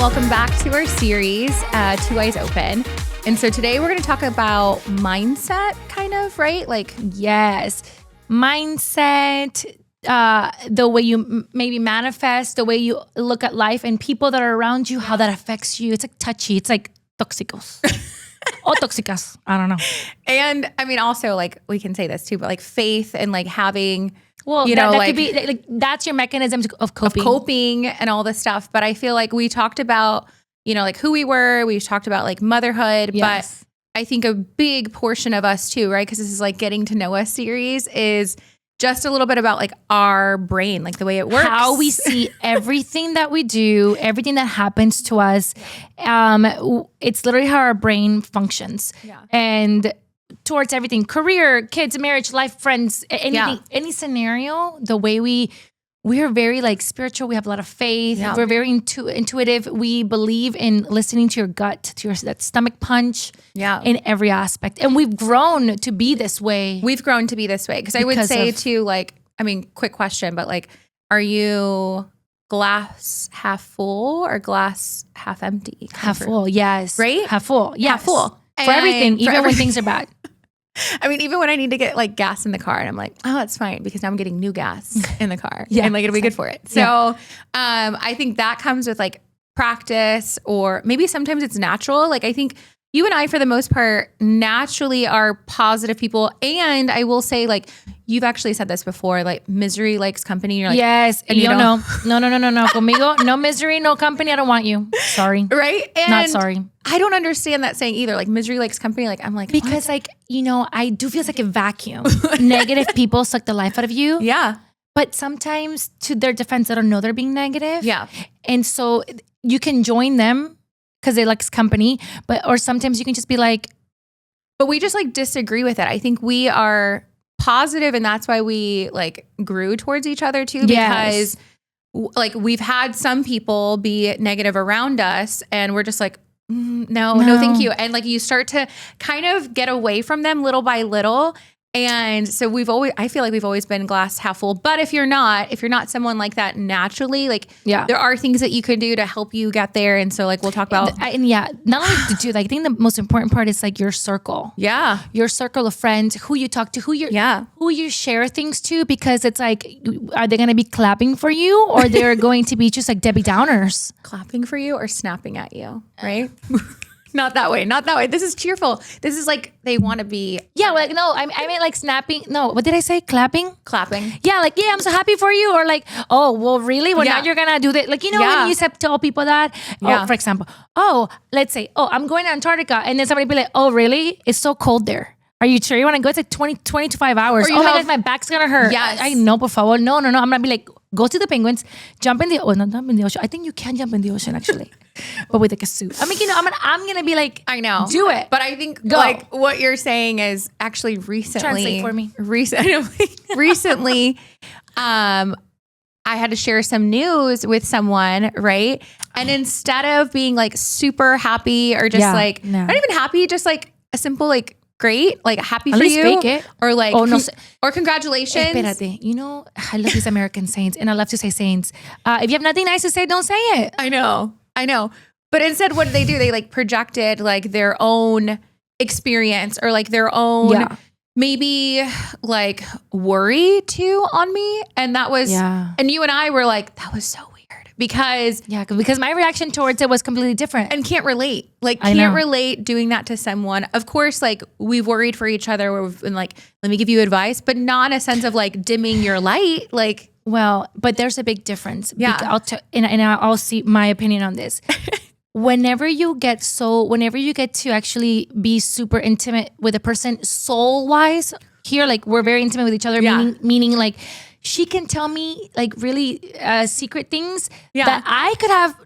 welcome back to our series, Two Eyes Open. And so today we're going to talk about mindset, kind of, right? Like, yes, mindset, the way you maybe manifest, the way you look at life and people that are around you, how that affects you. It's like touchy. It's like tóxicos. O tóxicas. I don't know. and I mean, also like we can say this too, but like faith and like having, Well, you that, know, that like, could be like that's your mechanism of coping. coping and all this stuff. But I feel like we talked about, you know, like who we were. We talked about like motherhood, Yes. but I think a big portion of us too, right? Because this is like getting to know us series is just a little bit about like our brain, like the way it works. How we see everything that we do, everything that happens to us. It's literally how our brain functions. Yeah. And towards everything, career, kids, marriage, life, friends, anything, any scenario, the way we are very like spiritual. We have a lot of faith. Yeah. We're very intuitive. We believe in listening to your gut, to that stomach punch in every aspect. And we've grown to be this way. We've grown to be this way. Because I would say too, like, I mean, quick question, but like, are you glass half full or glass half empty? Half full, yes. Right? Half full, yes. Half full. For everything, even when things are bad. I mean, even when I need to get like gas in the car and I'm like, oh, it's fine because now I'm getting new gas in the car and like it'll be good for it. So I think that comes with like practice, or maybe sometimes it's natural. Like I think you and I, for the most part, naturally are positive people. And I will say, like, you've actually said this before, like misery likes company. You're like, yes. and you know, no. Conmigo, no misery, no company. I don't want you. Sorry. Right? And not sorry. I don't understand that saying either. Like misery likes company. Like I'm like, because what? like, you know, I do feel like a vacuum. Negative people suck the life out of you. Yeah. But sometimes to their defense, they don't know they're being negative. Yeah. And so you can join them because they like company, or sometimes you can just be like, but we just like disagree with it. I think we are positive, and that's why we like grew towards each other too, because like we've had some people be negative around us and we're just like, no, thank you. And like you start to kind of get away from them little by little. And so I feel like we've always been glass half full. But if you're not someone like that naturally, like there are things that you can do to help you get there. And so like we'll talk about not only to do that, I think the most important part is like your circle. Yeah. Your circle of friends, who you talk to, who you share things to, because it's like, are they going to be clapping for you or they're going to be just like Debbie Downers? Clapping for you or snapping at you, right? Not that way. This is cheerful. This is like they want to be. Yeah, like no, I meant like snapping. No, what did I say? Clapping. Yeah, like I'm so happy for you. Or like, oh, well, really? Well, now you're gonna do that. Like, you know, when you tell people that. Oh, for example, let's say, I'm going to Antarctica, and then somebody be like, oh, really? It's so cold there. Are you sure you want to go? It's like 20 to 5 hours. Oh my God, my back's gonna hurt. Yes. I know, por favor. No. I'm gonna be like, go to the penguins, jump in the ocean. I think you can jump in the ocean actually, but with like a suit. I mean, you know, I'm gonna be like, I know, do it. But I think like what you're saying is actually recently. Translate for me. Recently, I had to share some news with someone, right? And instead of being like super happy or just not even happy, just like a simple like, great, like happy at for least you, fake it. or like, or congratulations. Espérate. You know, I love these American sayings, and I love to say sayings. If you have nothing nice to say, don't say it. I know. But instead, what did they do? They like projected like their own experience or like their own maybe like worry too on me, and that was and you and I were like, that was so weird. Because my reaction towards it was completely different and can't relate. Like can't relate doing that to someone. Of course, like we've worried for each other. We've been like, let me give you advice, but not a sense of like dimming your light. Like, well, but there's a big difference. Yeah. I'll see my opinion on this. Whenever you get to actually be super intimate with a person soul wise, here, like we're very intimate with each other, meaning like, she can tell me like really secret things that I could have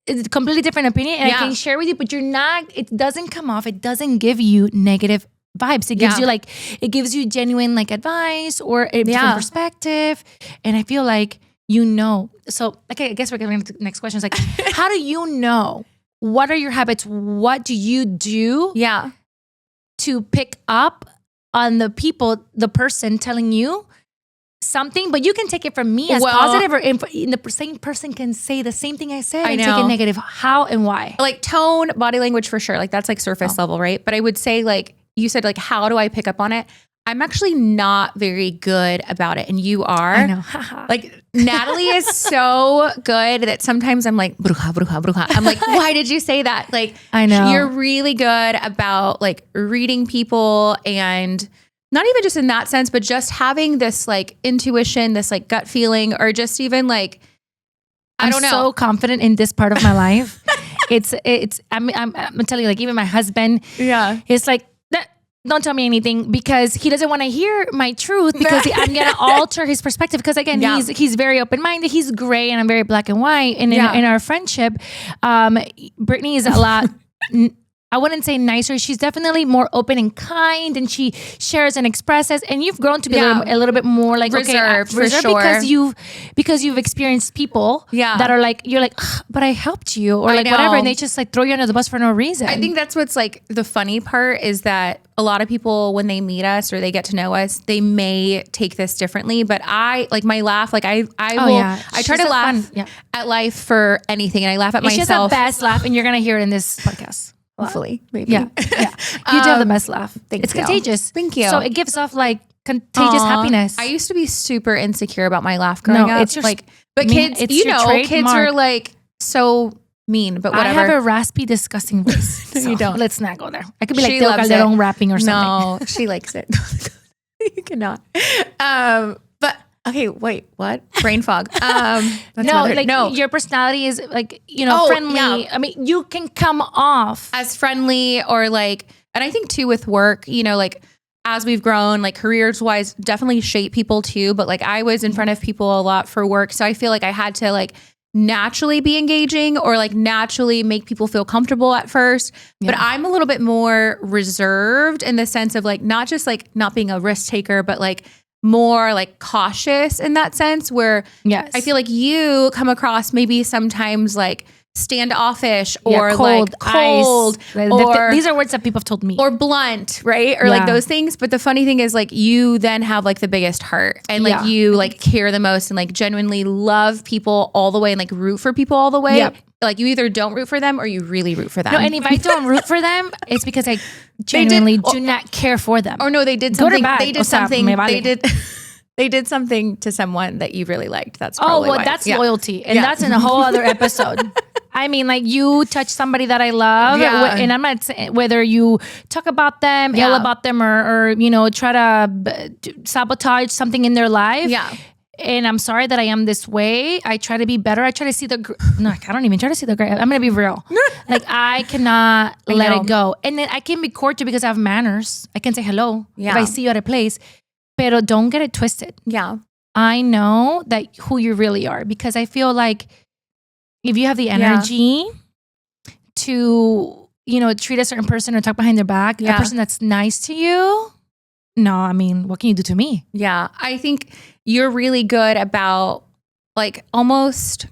a completely different opinion and I can share with you, but it doesn't come off. It doesn't give you negative vibes. It gives you like, it gives you genuine like advice or a different perspective. And I feel like, you know, so okay, I guess we're going to the next question. It's like, how do you know? What are your habits? What do you do to pick up on the person telling you something, but you can take it from me as positive, or the same person can say the same thing I said and take it negative. How and why? Like tone, body language for sure. Like that's like surface level, right? But I would say like, you said like, how do I pick up on it? I'm actually not very good about it. And you are. I know. Like Natalie is so good that sometimes I'm like, bruja, bruja, bruja. I'm like, why did you say that? Like, I know. You're really good about like reading people, and not even just in that sense, but just having this like intuition, this like gut feeling, or just even like, I don't know. I'm so confident in this part of my life. I'm telling you, like even my husband, is like, don't tell me anything, because he doesn't want to hear my truth, because I'm going to alter his perspective. Because again, he's very open-minded. He's gray and I'm very black and white. And in our friendship, Brittany is a lot, I wouldn't say nicer. She's definitely more open and kind, and she shares and expresses. And you've grown to be a little bit more like reserved, for sure. because you've experienced people that are like, you're like, but I helped you, or like whatever, and they just like throw you under the bus for no reason. I think that's what's like the funny part is that a lot of people, when they meet us or they get to know us, they may take this differently. But I like my laugh. Like I try to laugh at life for anything, and I laugh at myself. She has the best laugh, and you're gonna hear it in this podcast. Hopefully, maybe. Yeah. You do have the best laugh. It's contagious. Thank you. So it gives off like contagious happiness. I used to be super insecure about my laugh growing up. It's your like, but kids, kids are like so mean. But whatever. I have a raspy, disgusting voice. No, you don't. Let's not go there. I could be like Teo Calderon rapping or something. No, she likes it. You cannot. But okay, wait, what? Brain fog. Your personality is like, friendly. Yeah. I mean, you can come off as friendly, or like, and I think too with work, like as we've grown, like careers wise, definitely shape people too. But like I was in front of people a lot for work. So I feel like I had to like naturally be engaging, or like naturally make people feel comfortable at first. But I'm a little bit more reserved in the sense of like, not just like not being a risk taker, but like more like cautious in that sense, where I feel like you come across maybe sometimes like standoffish, or cold, or these are words that people have told me, or blunt, right? Or like those things. But the funny thing is like you then have like the biggest heart, and like you like care the most, and like genuinely love people all the way, and like root for people all the way. Yep. Like you either don't root for them or you really root for them. No, and if I don't root for them, it's because I genuinely do not care for them. Or no, they did something. They did something. They did something to someone that you really liked. That's probably why. That's loyalty, and that's in a whole other episode. I mean, like you touch somebody that I love, and I'm not saying whether you talk about them, ill about them, or try to sabotage something in their life. Yeah. And I'm sorry that I am this way. I try to be better. I try to see I don't even try to see the gray. I'm going to be real. Like I cannot let it go. And then I can be cordial because I have manners. I can say hello if I see you at a place. Pero don't get it twisted. Yeah. I know that who you really are, because I feel like if you have the energy to, treat a certain person or talk behind their back, a person that's nice to you, no, I mean, what can you do to me? Yeah. I think you're really good about like almost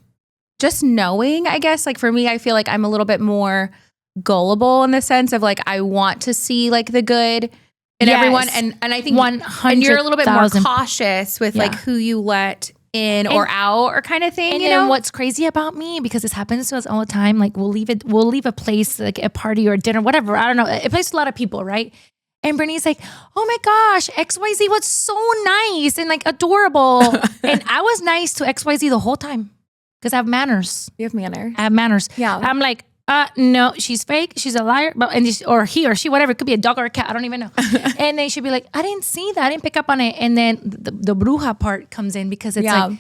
just knowing, I guess. Like for me, I feel like I'm a little bit more gullible in the sense of like, I want to see like the good in everyone. And I think 100,000. And you're a little bit more cautious with like who you let in or out or kind of thing. And then what's crazy about me, because this happens to us all the time, like we'll leave a place, like a party or dinner, whatever. I don't know. A place with a lot of people, right? And Brittany's like, oh my gosh, XYZ was so nice and like adorable. And I was nice to XYZ the whole time because I have manners. You have manners. I have manners. Yeah. I'm like, no, she's fake. She's a liar. Or he or she, whatever. It could be a dog or a cat. I don't even know. And then she'd be like, I didn't see that. I didn't pick up on it. And then the bruja part comes in because it's like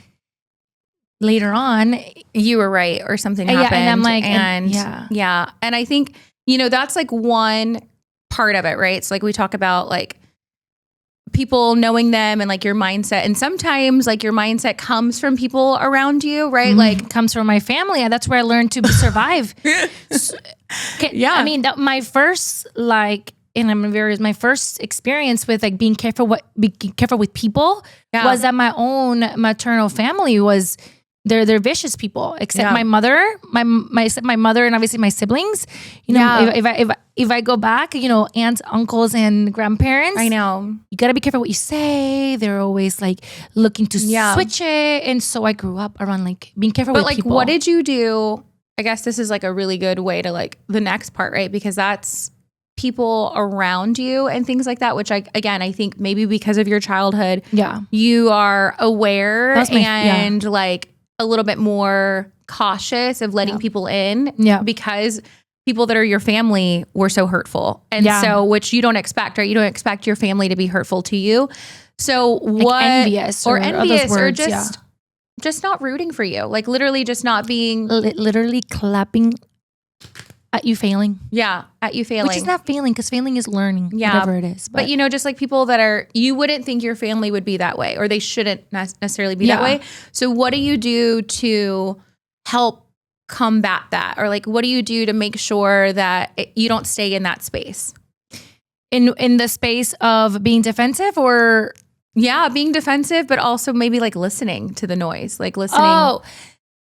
later on. You were right or something happened. And I'm like, yeah. And I think, that's like one part of it, right? So like we talk about like people knowing them and like your mindset, and sometimes like your mindset comes from people around you, right? Mm-hmm. Like comes from my family. That's where I learned to survive. I mean, my first my first experience with like being careful with people was that my own maternal family was they're vicious people. Except my mother, my mother, and obviously my siblings. You know, if I go back, you know, aunts, uncles, and grandparents. I know. You got to be careful what you say. They're always like looking to switch it. And so I grew up around like being careful with people. But like, what did you do? I guess this is like a really good way to like the next part, right? Because that's people around you and things like that, which I think maybe because of your childhood, you are aware and like a little bit more cautious of letting people in because people that are your family were so hurtful. And so, which you don't expect, right? You don't expect your family to be hurtful to you. So what, envious or just not rooting for you, like literally just not being literally clapping at you failing. Yeah, at you failing. Which is not failing, because failing is learning, whatever it is. But you know, just like people that are, you wouldn't think your family would be that way, or they shouldn't necessarily be that way. So what do you do to help combat that? Or like, what do you do to make sure that you don't stay in that space? In the space of being defensive, or... Yeah, being defensive, but also maybe like listening to the noise, like listening. Oh,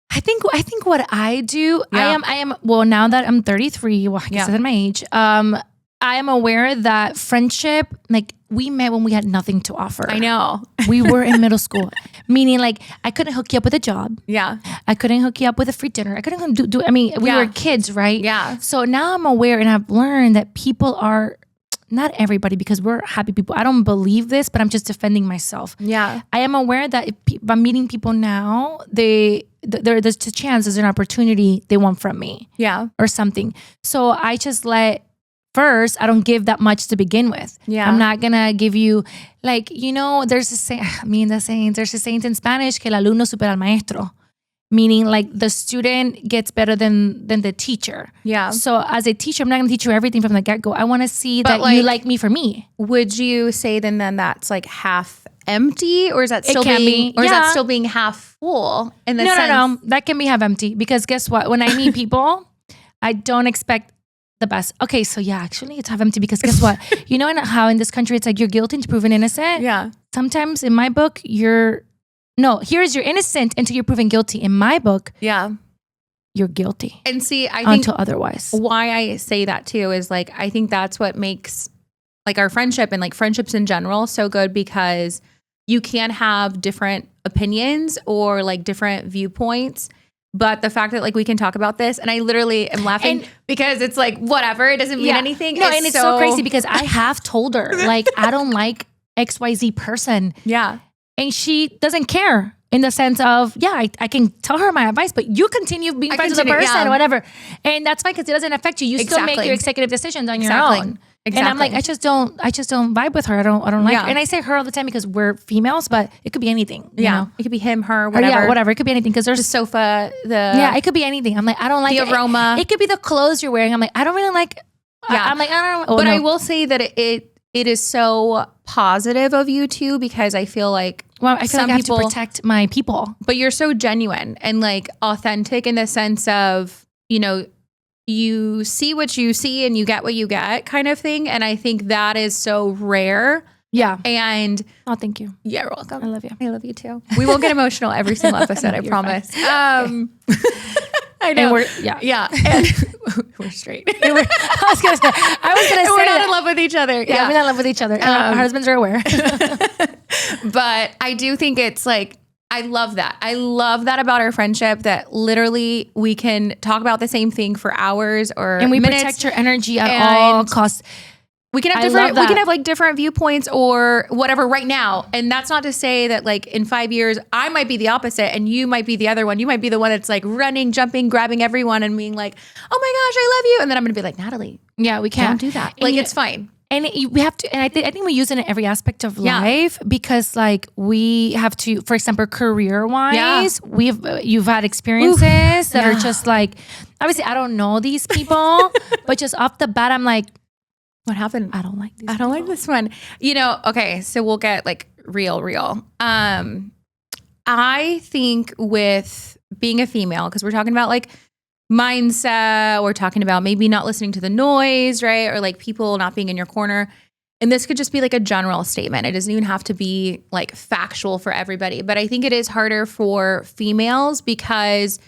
I think what I do, I am, well, now that I'm 33, well, I guess that's my age, I am aware that friendship, like we met when we had nothing to offer. I know. We were in middle school, meaning like I couldn't hook you up with a job. Yeah. I couldn't hook you up with a free dinner. I couldn't do I mean, we were kids, right? Yeah. So now I'm aware, and I've learned that people are, not everybody, because we're happy people. I don't believe this, but I'm just defending myself. Yeah. I am aware that if I'm meeting people now, there's a chance, there's an opportunity they want from me. Yeah. Or something. So I just first, I don't give that much to begin with. Yeah. I'm not going to give you, like, you know, there's a saying, there's a saying in Spanish, que el alumno supera al maestro. Meaning like the student gets better than the teacher. Yeah. So as a teacher, I'm not going to teach you everything from the get-go. I want to see that you like me for me. Would you say then that's like half empty, or is that still being, or is that still being half full in the sense? No. That can be half empty, because guess what? When I meet people, I don't expect the best. Okay, so actually it's half empty, because guess what? You know how in this country it's like you're guilty until proven innocent? Yeah. Sometimes in my book, you're innocent until you're proven guilty. In my book, you're guilty. And see, I think until otherwise. Why I say that too is like, I think that's what makes like our friendship and like friendships in general so good, because you can have different opinions or like different viewpoints. But the fact that like we can talk about this, and I literally am laughing because it's like, whatever, it doesn't mean anything. No, and it's so crazy, because I have told her like, I don't like XYZ person. Yeah. And she doesn't care, in the sense of, I can tell her my advice, but you continue being friends with the person or whatever. And that's fine, because it doesn't affect you. You still make your executive decisions on your own. Exactly. And I'm like, I just don't vibe with her. I don't like her. And I say her all the time because we're females, but it could be anything. You know? It could be him, her, whatever. Or whatever. It could be anything, because there's the sofa, it could be anything. I'm like, I don't like the aroma. It could be the clothes you're wearing. I'm like, I don't really like. I'm like, I don't know. But I will say that it is so positive of you too, because I feel like, I feel like I have to protect my people. But you're so genuine and like authentic in the sense of, you know, you see what you see and you get what you get kind of thing. And I think that is so rare. Yeah. And thank you. Yeah, you're welcome. I love you. I love you too. We won't get emotional every single episode, I promise. I know. And and we're straight. I was gonna say we're not in love with each other. Yeah, we're not in love with each other. Our husbands are aware. But I do think it's like, I love that. I love that about our friendship, that literally we can talk about the same thing for hours or and we minutes, protect your energy at all costs. We can have like different viewpoints or whatever right now. And that's not to say that like in 5 years, I might be the opposite and you might be the other one. You might be the one that's like running, jumping, grabbing everyone and being like, oh my gosh, I love you. And then I'm going to be like, Natalie. Yeah, we can't do that. Like, it's fine. And we have to, and I think we use it in every aspect of life, because like we have to, for example, career wise, you've had experiences that are just like, obviously I don't know these people, but just off the bat, I'm like, what happened? I don't like this. I don't like this one. You know, okay, so we'll get like real. I think with being a female, because we're talking about like mindset, we're talking about maybe not listening to the noise, right? Or like people not being in your corner. and this could just be like a general statement. It doesn't even have to be like factual for everybody, but I think it is harder for females because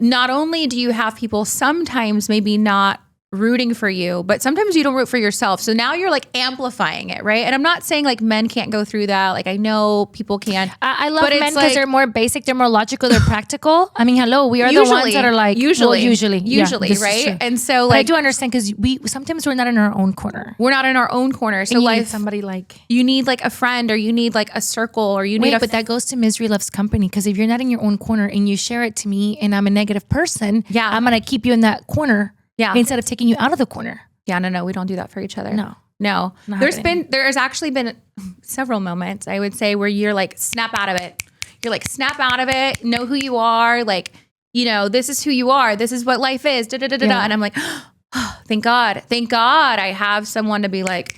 not only do you have people sometimes maybe not rooting for you, but sometimes you don't root for yourself. So now you're like amplifying it, right? And I'm not saying like men can't go through that. Like I know people can. I love men because they're more basic, they're more logical, they're practical. I mean, hello, we are the ones that are like usually, right? And so like but I do understand because sometimes we're not in our own corner. We're not in our own corner. So and like somebody like you need like a friend or you need like a circle or you need but that goes to misery loves company because if you're not in your own corner and you share it to me and I'm a negative person, I'm gonna keep you in that corner. Yeah. Instead of taking you out of the corner. Yeah, no, we don't do that for each other. No. There has actually been several moments, I would say, where you're like, snap out of it. You're like, snap out of it. Know who you are. Like, you know, this is who you are. This is what life is. And I'm like, oh, thank God. Thank God I have someone to be like,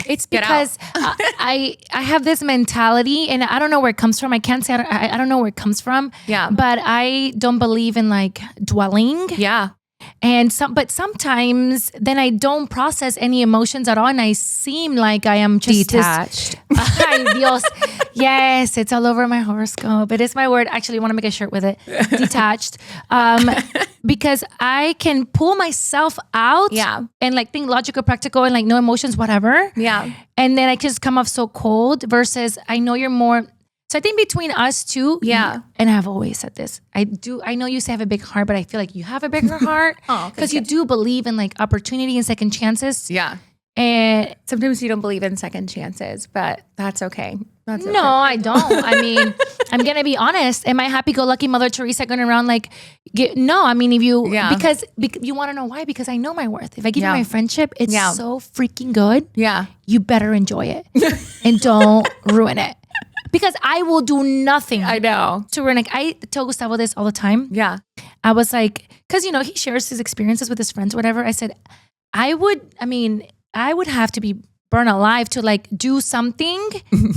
it's because I have this mentality and I don't know where it comes from. I can't say, I don't know where it comes from. Yeah. But I don't believe in like dwelling. Yeah. And but sometimes then I don't process any emotions at all, and I seem like I am just detached. Ay, Dios. Yes, it's all over my horoscope. It is my word. Actually, I want to make a shirt with it. Detached, because I can pull myself out, and like think logical, practical, and like no emotions, whatever. Yeah, and then I just come off so cold. Versus, I know you're more. So I think between us two, and I've always said this. I know you say I have a big heart, but I feel like you have a bigger heart because you do believe in like opportunity and second chances. Yeah. And sometimes you don't believe in second chances, but that's okay. No, I don't. I mean, I'm going to be honest. Am I happy-go-lucky Mother Teresa going around like, no, I mean, if you, because you want to know why? Because I know my worth. If I give you my friendship, it's so freaking good. Yeah. You better enjoy it and don't ruin it. Because I will do nothing. I know. To ruin it. I tell Gustavo this all the time. Yeah. I was like, because, you know, he shares his experiences with his friends, whatever. I said, I would have to be burned alive to like do something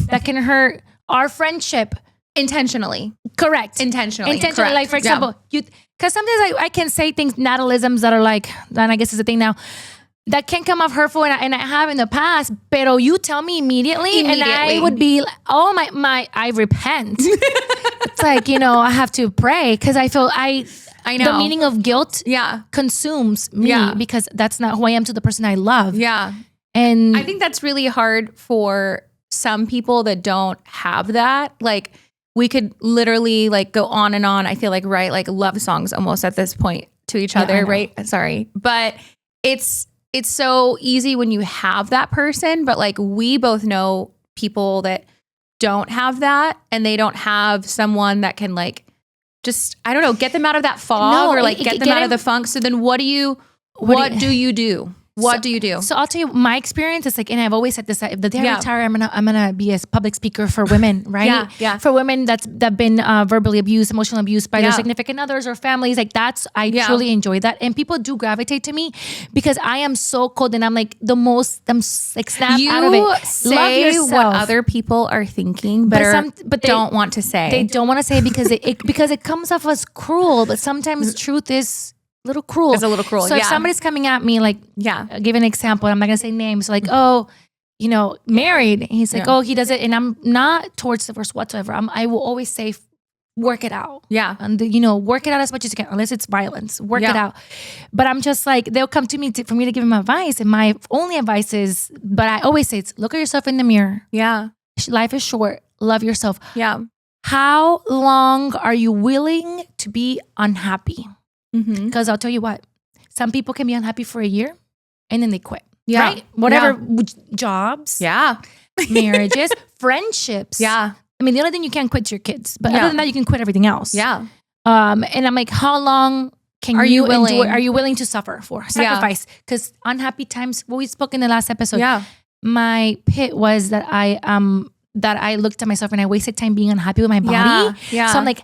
that can hurt our friendship. Intentionally. Correct. Intentionally. Correct. Like, for example, because sometimes I can say things, Natalisms that are like, and I guess it's a thing now, that can come off hurtful and I have in the past, pero you tell me immediately. And I would be like, oh my, I repent. It's like, you know, I have to pray because I feel I know the meaning of guilt consumes me because that's not who I am to the person I love. Yeah. And I think that's really hard for some people that don't have that. Like we could literally like go on and on. I feel like write like love songs almost at this point to each other, right? Sorry. But it's so easy when you have that person, but like we both know people that don't have that and they don't have someone that can like just, I don't know, get them out of that fog or like get them out of the funk. So then what do you do? What do you do? So I'll tell you my experience is like, and I've always said this, that if the day I retire, I'm gonna be a public speaker for women, right? Yeah. For women that've been verbally abused, emotionally abused by their significant others or families. Like I truly enjoy that. And people do gravitate to me because I am so cold and I'm like I'm like snap out of it. You say what other people are thinking, but they don't want to say. They don't want to say because it comes off as cruel, but sometimes truth is little cruel. It's a little cruel. So if somebody's coming at me, like, I'll give an example. I'm not gonna say names. Like, oh, you know, married. And he's like, oh, he does it, and I'm not towards divorce whatsoever. I will always say, work it out. Yeah, and you know, work it out as much as you can, unless it's violence. Work it out. But I'm just like, they'll come to me for me to give them advice, and my only advice is, but I always say, it's look at yourself in the mirror. Yeah, life is short. Love yourself. Yeah. How long are you willing to be unhappy? Because I'll tell you what, some people can be unhappy for a year and then they quit. Yeah. Right? Whatever, jobs, marriages, friendships. Yeah. I mean, the only thing you can't quit is your kids. But other than that, you can quit everything else. Yeah. And I'm like, how long are you willing to suffer for? Sacrifice. Because unhappy times, what we spoke in the last episode. Yeah. My pit was that I looked at myself and I wasted time being unhappy with my body. Yeah. So I'm like,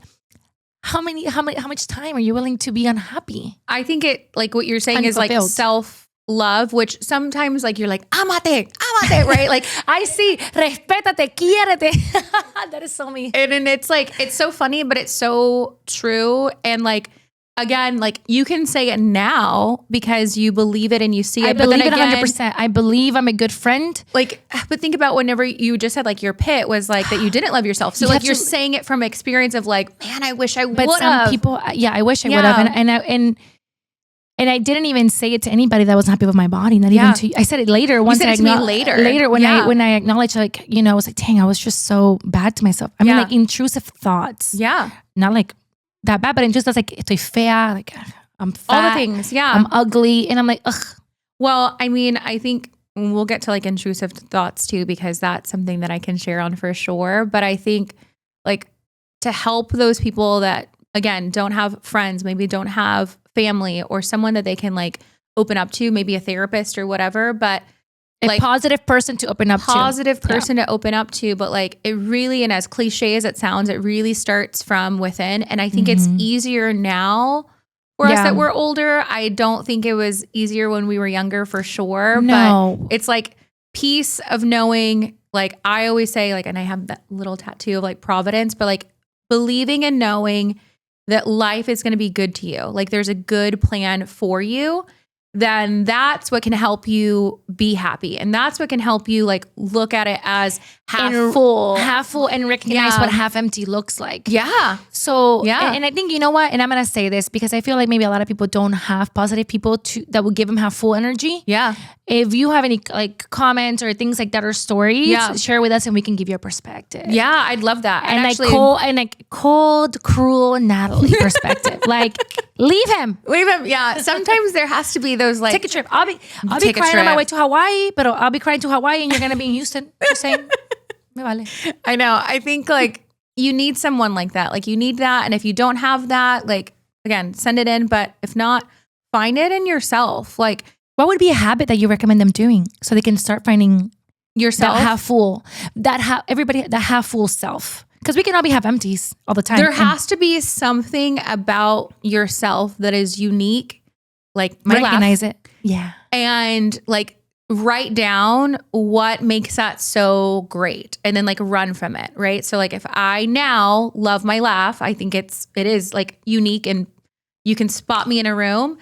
how much time are you willing to be unhappy? I think it, like what you're saying is like self-love, which sometimes like you're like, amate, right? Like I see, respétate, quiérete. That is so me. And it's like, it's so funny, but it's so true. And like, again, like you can say it now because you believe it and you see it. I believe it 100%. I believe I'm a good friend. Like, but think about whenever you just said like your pit was like that you didn't love yourself. So like you're saying it from experience of like, man, I wish I would have. But some people, I wish I would have. And I didn't even say it to anybody that wasn't happy with my body. Not even to you. I said it later. Once you said it to me later. Later when I acknowledged, like, I was like, dang, I was just so bad to myself. I mean, like intrusive thoughts. Yeah. Not like that bad, but it just was like, estoy fea, like I'm fat. All the things. Yeah. I'm ugly. And I'm like, ugh. Well, I mean, I think we'll get to like intrusive thoughts too, because that's something that I can share on for sure. But I think like to help those people that, again, don't have friends, maybe don't have family or someone that they can like open up to, maybe a therapist or whatever, but a positive person to open up to. To open up to. But like it really, and as cliche as it sounds, it really starts from within. And I think it's easier now for us that we're older. I don't think it was easier when we were younger for sure. No. But it's like peace of knowing, like I always say, like, and I have that little tattoo of like Providence, but like believing and knowing that life is going to be good to you. Like there's a good plan for you. Then that's what can help you be happy. And that's what can help you like look at it as half full and recognize what half empty looks like. Yeah. So, and I think, you know what? And I'm going to say this because I feel like maybe a lot of people don't have positive people that will give them half full energy. Yeah. If you have any like comments or things like that or stories, share with us and we can give you a perspective. Yeah, I'd love that. And like cold, cruel Natalie perspective. Like leave him. Yeah. Sometimes there has to be those like take a trip. I'll be crying on my way to Hawaii, but I'll be crying to Hawaii and you're gonna be in Houston. Just saying. Me vale. I know. I think like you need someone like that. Like you need that. And if you don't have that, like again, send it in. But if not, find it in yourself. Like what would be a habit that you recommend them doing so they can start finding yourself that half full, that half full self? Because we can all be half empties all the time. There has to be something about yourself that is unique. Like recognize it. Yeah. And like write down what makes that so great and then like run from it. Right. So like if I now love my laugh, I think it is like unique and you can spot me in a room.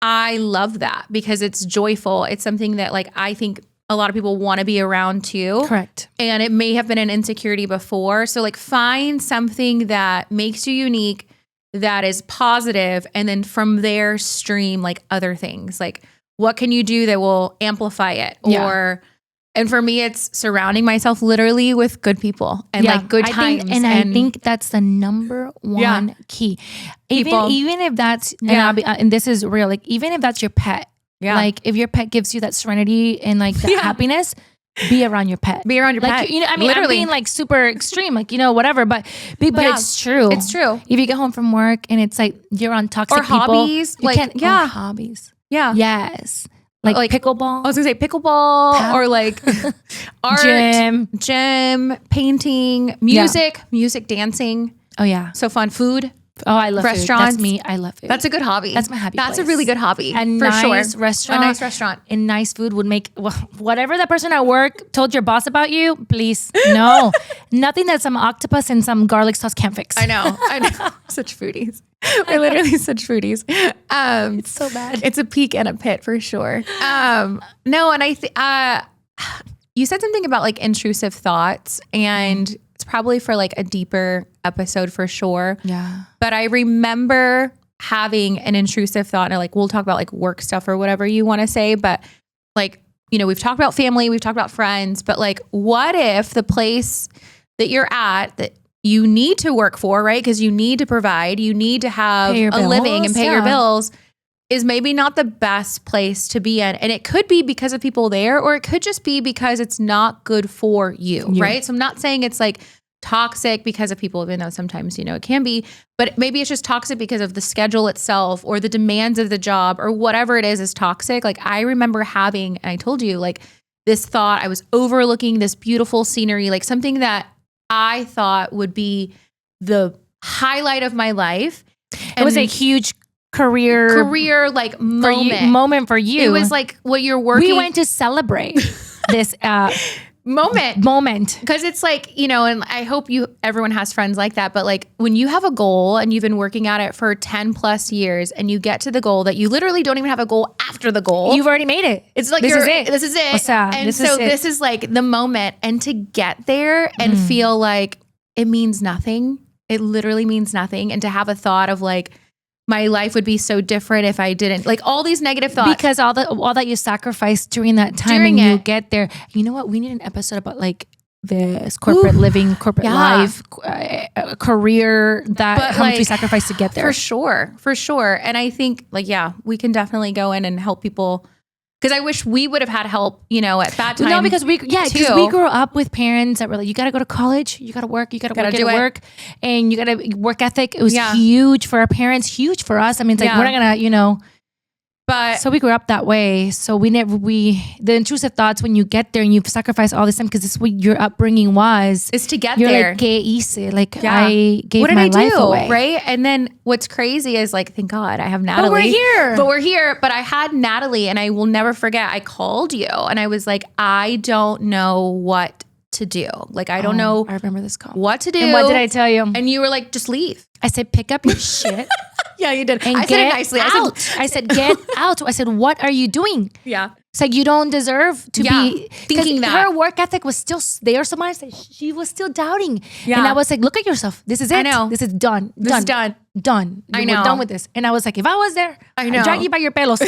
I love that because it's joyful. It's something that like I think a lot of people want to be around too. Correct. And it may have been an insecurity before. So like find something that makes you unique, that is positive, and then from there stream like other things. Like what can you do that will amplify it? And for me, it's surrounding myself literally with good people and like good times. I think that's the number one key. Even if that's, and this is real, like even if that's your pet, like if your pet gives you that serenity and like that happiness, be around your pet. Be around your pet. You know, I mean, literally. I'm being like super extreme, like, whatever, but it's true. It's true. If you get home from work and it's like you're on toxic people. Hobbies. Hobbies. Yeah. Yes. Like pickleball. I was gonna say pickleball or like art, gym, painting, music, dancing. Oh yeah. So fun. Food. Oh, I love restaurants. Food. That's me. I love food. That's a good hobby. That's my hobby. That's a really good hobby. A nice restaurant and nice food would make whatever the person at work told your boss about you. Please, no, nothing that some octopus and some garlic sauce can't fix. I know. Such foodies. We're literally such foodies. It's so bad. It's a peak and a pit for sure. No, and you said something about like intrusive thoughts, and it's probably for like a deeper episode for sure. Yeah. But I remember having an intrusive thought, and like we'll talk about like work stuff or whatever you want to say, but like, we've talked about family, we've talked about friends, but like what if the place that you're at that you need to work for, right? Because you need to provide, you need to have a living and pay your bills, is maybe not the best place to be in. And it could be because of people there, or it could just be because it's not good for you, right? So I'm not saying it's like toxic because of people, even though sometimes, it can be, but maybe it's just toxic because of the schedule itself or the demands of the job or whatever it is toxic. Like I remember having, and I told you, like this thought, I was overlooking this beautiful scenery, like something that I thought would be the highlight of my life. And it was a huge career like moment for you. It was like what you're working. We went to celebrate this moment. Because it's like, you know, and I hope everyone has friends like that. But like when you have a goal and you've been working at it for 10 plus years and you get to the goal that you literally don't even have a goal after the goal. You've already made it. It's like, this is it. This is like the moment. And to get there and feel like it means nothing. It literally means nothing. And to have a thought of like, my life would be so different if I didn't, like all these negative thoughts. Because all that you sacrificed during that time you get there. You know what? We need an episode about like this corporate living, corporate life, career how much we sacrifice to get there. For sure. And I think like, we can definitely go in and help people. Because I wish we would have had help, you know, at that time. No, because we grew up with parents that were like, you got to go to college, you got to work, and you got to work ethic. It was huge for our parents, huge for us. I mean, it's like, we're not going to, you know. But so we grew up that way. So the intrusive thoughts when you get there and you've sacrificed all this time, because this is what your upbringing was. Is to get you're there. Like, ¿qué hice? Like, I gave my life away. Right? And then what's crazy is like, thank God I have Natalie. But we're here. But I had Natalie and I will never forget. I called you and I was like, I don't know what to do. Like, I don't know. I remember this call. What to do. And what did I tell you? And you were like, just leave. I said, pick up your shit. Yeah, you did. And I said it nicely. I said, get out. I said, what are you doing? Yeah. It's like, you don't deserve to be thinking that. Her work ethic was still there. So much that she was still doubting. Yeah. And I was like, look at yourself. This is it. I know. This is done. This is done. Done. I know. We're done with this. And I was like, if I was there, I'd drag you by your pelos.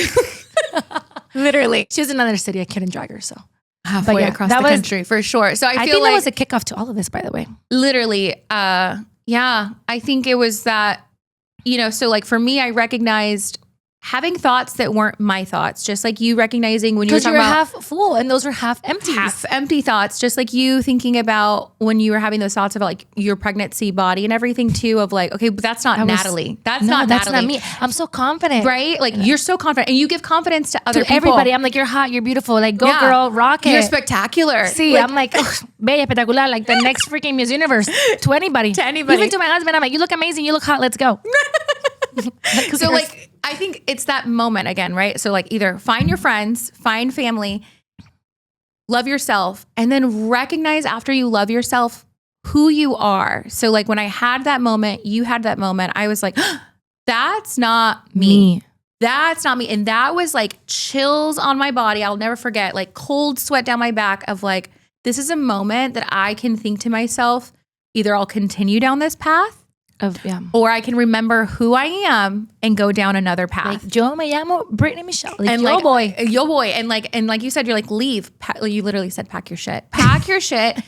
Literally. She was in another city. I couldn't drag her. So halfway across the country for sure. So I feel think that was a kickoff to all of this, by the way. Literally. I think it was that. You know, so like for me, I recognized having thoughts that weren't my thoughts, just like you recognizing when you were talking about half full and those were half empty. Half empty thoughts, just like you thinking about when you were having those thoughts about like your pregnancy body and everything too, of like, okay, but that's not Natalie. That's not me. I'm so confident. Right? Like you're so confident and you give confidence to other people. Everybody. I'm like, you're hot, you're beautiful. Like, go girl, rock it. You're spectacular. See, like, I'm like, bella, espectacular, like the next freaking Miss Universe to anybody. Even to my husband, I'm like, you look amazing, you look hot, let's go. So like, I think it's that moment again, right? So like either find your friends, find family, love yourself, and then recognize after you love yourself who you are. So like when I had that moment, you had that moment, I was like, that's not me. That's not me. And that was like chills on my body. I'll never forget, like cold sweat down my back of like, this is a moment that I can think to myself, either I'll continue down this path or I can remember who I am and go down another path. Like, yo me llamo Brittany Michelle. Like, and yo boy. And like you said, you're like, leave. You literally said, pack your shit. Pack your shit.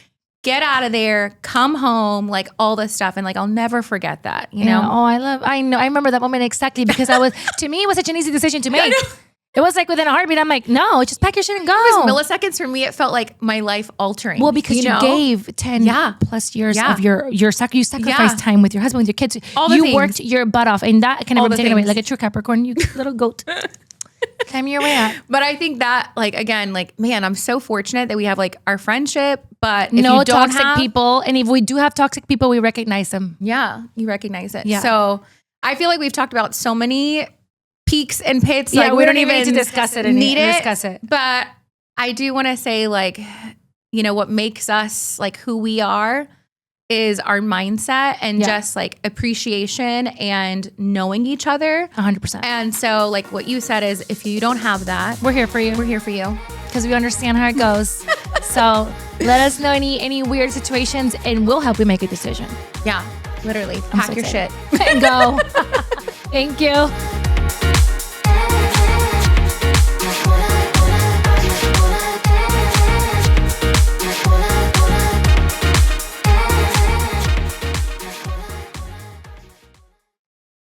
Get out of there. Come home. Like all this stuff. And like, I'll never forget that, you know? I know. I remember that moment exactly because to me, it was such an easy decision to make. It was like within a heartbeat. I'm like, no, just pack your shit and go. It was milliseconds for me. It felt like my life altering. Well, because you gave 10 plus years of you sacrificed time with your husband, with your kids. You worked your butt off, and that can never be taken away. Like a true Capricorn, you little goat. Climb your way up. But I think that, like, again, like, man, I'm so fortunate that we have like our friendship, but if no you don't toxic people. And if we do have toxic people, we recognize them. Yeah, you recognize it. Yeah. So I feel like we've talked about so many peaks and pits. Yeah, like we don't even need to discuss it. But I do want to say, like, you know, what makes us like who we are is our mindset and just like appreciation and knowing each other. 100%. And so like what you said is, if you don't have that, we're here for you. We're here for you. Because we understand how it goes. So let us know any weird situations and we'll help you make a decision. Yeah, literally. Pack your shit. And go. Thank you.